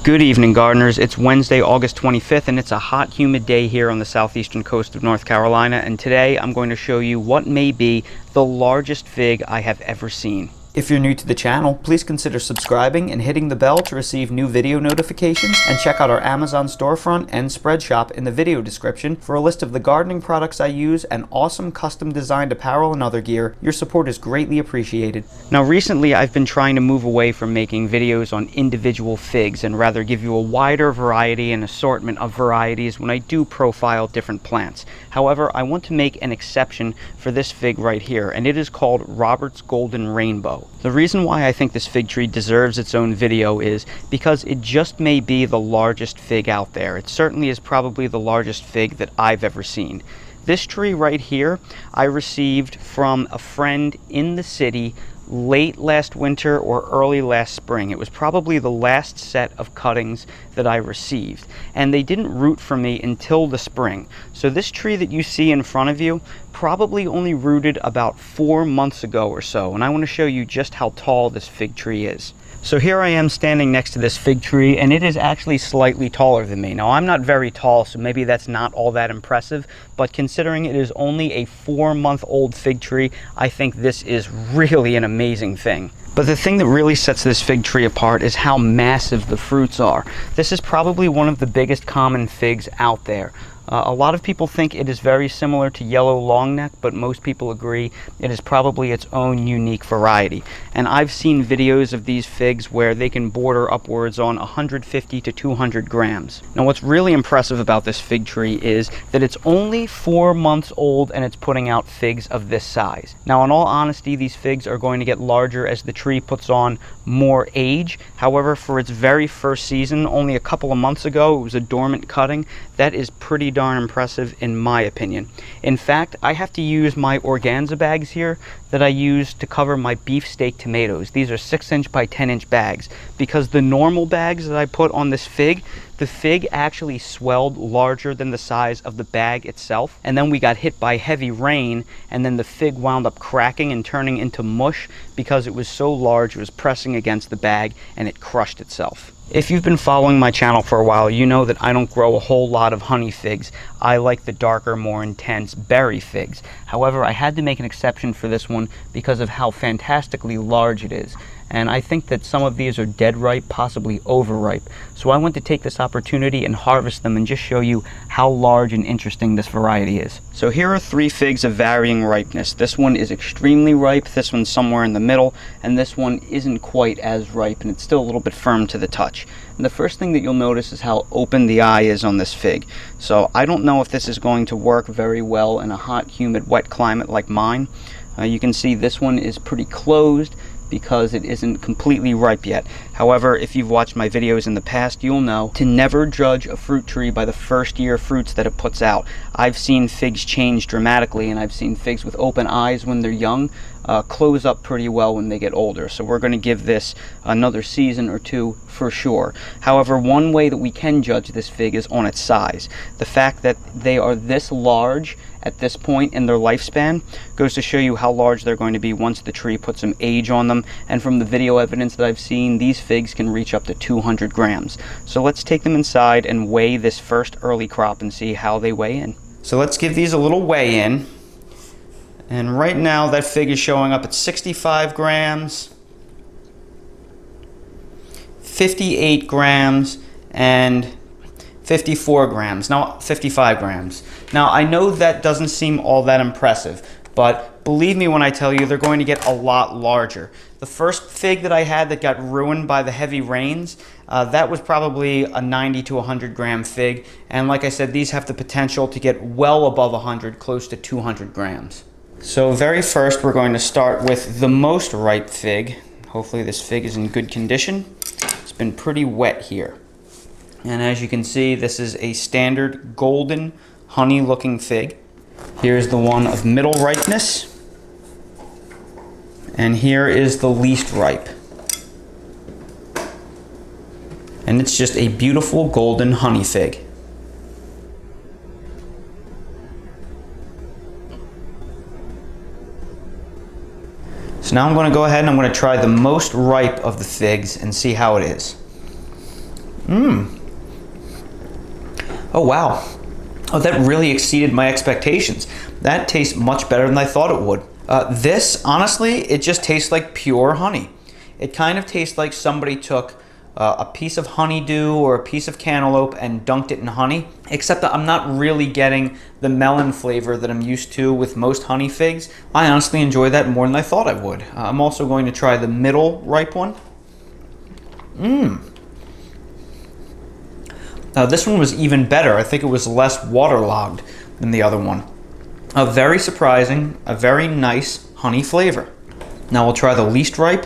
Good evening, gardeners. It's Wednesday, August 25th, and it's a hot, humid day here on the southeastern coast of North Carolina. And today I'm going to show you what may be the largest fig I have ever seen. If you're new to the channel, please consider subscribing and hitting the bell to receive new video notifications, and check out our Amazon storefront and spread shop in the video description for a list of the gardening products I use and awesome custom designed apparel and other gear. Your support is greatly appreciated. Now recently I've been trying to move away from making videos on individual figs and rather give you a wider variety and assortment of varieties when I do profile different plants. However, I want to make an exception for this fig right here, and it is called Robert's Golden Rainbow. The reason why I think this fig tree deserves its own video is because it just may be the largest fig out there. It certainly is probably the largest fig that I've ever seen. This tree right here I received from a friend in the city late last winter or early last spring. It was probably the last set of cuttings that I received, and they didn't root for me until the spring. So this tree that you see in front of you probably only rooted about 4 months ago or so, and I want to show you just how tall this fig tree is. So here I am standing next to this fig tree, and it is actually slightly taller than me. Now I'm not very tall, so maybe that's not all that impressive, but considering it is only a 4-month-old fig tree, I think this is really an amazing thing. But the thing that really sets this fig tree apart is how massive the fruits are. This is probably one of the biggest common figs out there. A lot of people think it is very similar to yellow longneck, but most people agree it is probably its own unique variety. And I've seen videos of these figs where they can border upwards on 150 to 200 grams. Now what's really impressive about this fig tree is that it's only 4 months old and it's putting out figs of this size. Now in all honesty, these figs are going to get larger as the tree puts on more age. However, for its very first season, only a couple of months ago, it was a dormant cutting. That is pretty darn impressive in my opinion. In fact, I have to use my organza bags here that I use to cover my beefsteak tomatoes. These are 6-inch by 10-inch bags, because the normal bags that I put on this fig, the fig actually swelled larger than the size of the bag itself, and then we got hit by heavy rain, and then the fig wound up cracking and turning into mush because it was so large it was pressing against the bag and it crushed itself. If you've been following my channel for a while, you know that I don't grow a whole lot of honey figs. I like the darker, more intense berry figs. However, I had to make an exception for this one because of how fantastically large it is. And I think that some of these are dead ripe, possibly overripe. So I want to take this opportunity and harvest them and just show you how large and interesting this variety is. So here are 3 figs of varying ripeness. This one is extremely ripe, this one's somewhere in the middle, and this one isn't quite as ripe, and it's still a little bit firm to the touch. And the first thing that you'll notice is how open the eye is on this fig. So I don't know if this is going to work very well in a hot, humid, wet climate like mine. You can see this one is pretty closed because it isn't completely ripe yet. However, if you've watched my videos in the past, you'll know to never judge a fruit tree by the first year fruits that it puts out. I've seen figs change dramatically, and I've seen figs with open eyes when they're young close up pretty well when they get older. So we're going to give this another season or 2 for sure. However, one way that we can judge this fig is on its size. The fact that they are this large at this point in their lifespan goes to show you how large they're going to be once the tree puts some age on them. And from the video evidence that I've seen, these figs can reach up to 200 grams. So let's take them inside and weigh this first early crop and see how they weigh in. So let's give these a little weigh in. And right now that fig is showing up at 65 grams, 58 grams, and 54 grams. Now, 55 grams. Now, I know that doesn't seem all that impressive, but believe me when I tell you they're going to get a lot larger. The first fig that I had that got ruined by the heavy rains, that was probably a 90 to 100 gram fig. And like I said, these have the potential to get well above 100, close to 200 grams. So very first, we're going to start with the most ripe fig. Hopefully this fig is in good condition. It's been pretty wet here. And as you can see, this is a standard golden honey looking fig. Here's the one of middle ripeness. And here is the least ripe. And it's just a beautiful golden honey fig. So now I'm going to go ahead and I'm going to try the most ripe of the figs and see how it is. Oh wow. Oh, that really exceeded my expectations. That tastes much better than I thought it would. This, honestly, it just tastes like pure honey. It kind of tastes like somebody took a piece of honeydew or a piece of cantaloupe and dunked it in honey, except that I'm not really getting the melon flavor that I'm used to with most honey figs. I honestly enjoy that more than I thought I would. I'm also going to try the middle ripe one. This one was even better. I think it was less waterlogged than the other one. A very surprising, a very nice honey flavor. Now we'll try the least ripe.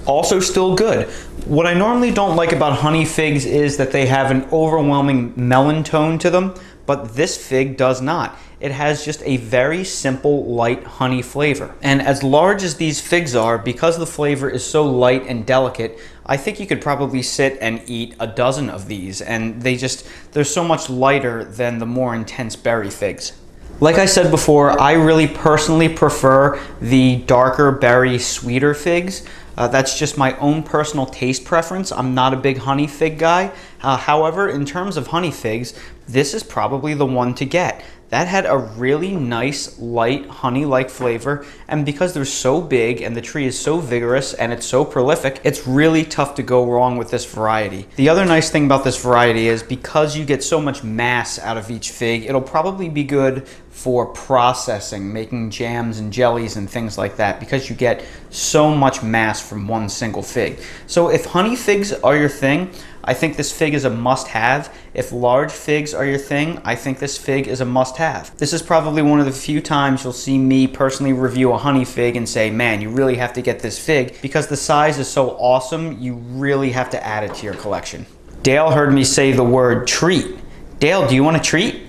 Also still good. What I normally don't like about honey figs is that they have an overwhelming melon tone to them, but this fig does not. It has just a very simple, light honey flavor. And as large as these figs are, because the flavor is so light and delicate, I think you could probably sit and eat a dozen of these, and they're so much lighter than the more intense berry figs. Like I said before, I really personally prefer the darker berry, sweeter figs. That's just my own personal taste preference. I'm not a big honey fig guy. However, in terms of honey figs, this is probably the one to get. That had a really nice, light, honey-like flavor, and because they're so big and the tree is so vigorous and it's so prolific, it's really tough to go wrong with this variety. The other nice thing about this variety is because you get so much mass out of each fig, it'll probably be good for processing, making jams and jellies and things like that, because you get so much mass from one single fig. So if honey figs are your thing, I think this fig is a must-have. If large figs are your thing, I think this fig is a must-have. This is probably one of the few times you'll see me personally review a honey fig and say, man, you really have to get this fig, because the size is so awesome, you really have to add it to your collection. Dale heard me say the word treat. Dale, do you want a treat?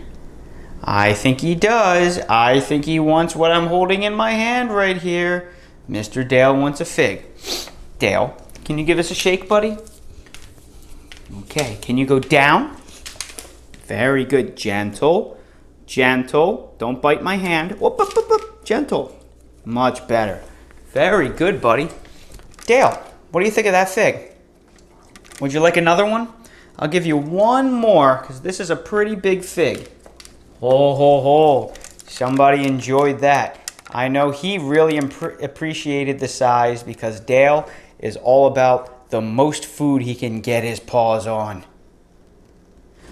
I think he does. I think he wants what I'm holding in my hand right here. Mr. Dale wants a fig. Dale, can you give us a shake, buddy? Okay, can you go down? Very good. Gentle, gentle. Don't bite my hand. Whoop, whoop, whoop, whoop. Gentle. Much better. Very good, buddy. Dale, what do you think of that fig? Would you like another one? I'll give you one more, because this is a pretty big fig. Ho, ho, ho. Somebody enjoyed that. I know he really appreciated the size, because Dale is all about the most food he can get his paws on.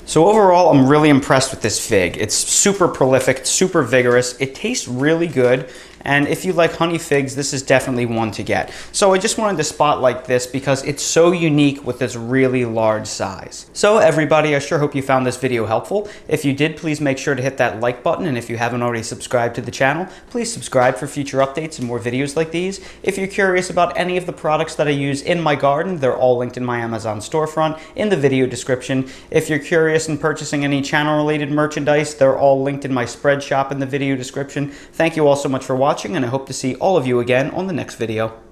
So overall, I'm really impressed with this fig. It's super prolific, it's super vigorous, it tastes really good, and if you like honey figs, this is definitely one to get. So I just wanted to spotlight this because it's so unique with this really large size. So everybody, I sure hope you found this video helpful. If you did, please make sure to hit that like button, and if you haven't already subscribed to the channel, please subscribe for future updates and more videos like these. If you're curious about any of the products that I use in my garden, they're all linked in my Amazon storefront in the video description. If you're curious in purchasing any channel related merchandise, they're all linked in my spread shop in the video description. Thank you all so much for watching, and I hope to see all of you again on the next video.